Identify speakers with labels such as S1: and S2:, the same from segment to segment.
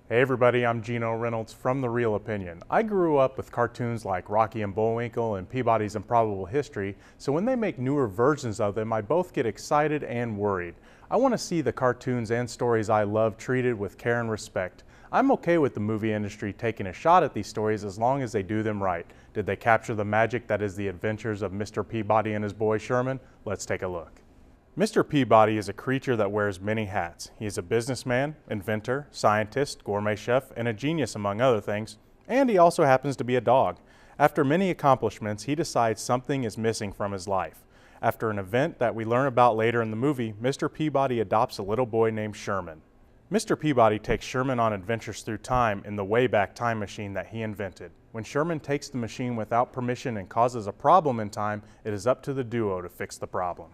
S1: Hey everybody, I'm Geno Reynolds from The Real Opinion. I grew up with cartoons like Rocky and Bullwinkle and Peabody's Improbable History, so when they make newer versions of them, I both get excited and worried. I want to see the cartoons and stories I love treated with care and respect. I'm okay with the movie industry taking a shot at these stories as long as they do them right. Did they capture the magic that is the adventures of Mr. Peabody and his boy Sherman? Let's take a look. Mr. Peabody is a creature that wears many hats. He is a businessman, inventor, scientist, gourmet chef, and a genius among other things, and he also happens to be a dog. After many accomplishments, he decides something is missing from his life. After an event that we learn about later in the movie, Mr. Peabody adopts a little boy named Sherman. Mr. Peabody takes Sherman on adventures through time in the Wayback Time machine that he invented. When Sherman takes the machine without permission and causes a problem in time, it is up to the duo to fix the problem.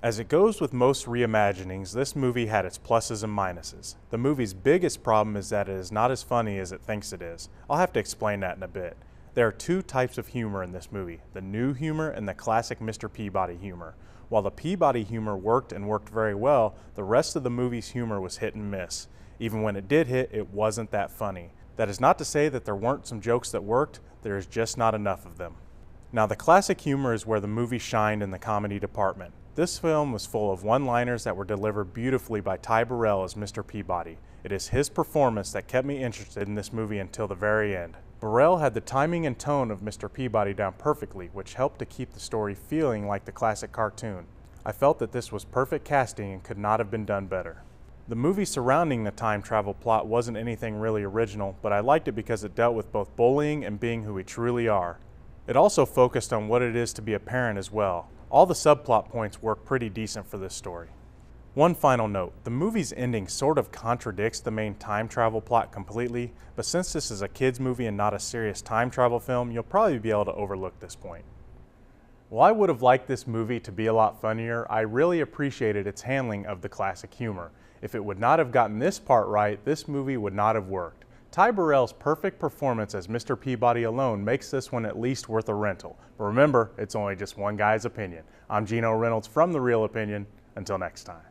S1: As it goes with most reimaginings, this movie had its pluses and minuses. The movie's biggest problem is that it is not as funny as it thinks it is. I'll have to explain that in a bit. There are two types of humor in this movie, the new humor and the classic Mr. Peabody humor. While the Peabody humor worked and worked very well, the rest of the movie's humor was hit and miss. Even when it did hit, it wasn't that funny. That is not to say that there weren't some jokes that worked, there is just not enough of them. Now, the classic humor is where the movie shined in the comedy department. This film was full of one-liners that were delivered beautifully by Ty Burrell as Mr. Peabody. It is his performance that kept me interested in this movie until the very end. Burrell had the timing and tone of Mr. Peabody down perfectly, which helped to keep the story feeling like the classic cartoon. I felt that this was perfect casting and could not have been done better. The movie surrounding the time travel plot wasn't anything really original, but I liked it because it dealt with both bullying and being who we truly are. It also focused on what it is to be a parent as well. All the subplot points work pretty decent for this story. One final note, the movie's ending sort of contradicts the main time travel plot completely, but since this is a kids movie and not a serious time travel film, you'll probably be able to overlook this point. While I would have liked this movie to be a lot funnier, I really appreciated its handling of the classic humor. If it would not have gotten this part right, this movie would not have worked. Ty Burrell's perfect performance as Mr. Peabody alone makes this one at least worth a rental. But remember, it's only just one guy's opinion. I'm Geno Reynolds from The Real Opinion. Until next time.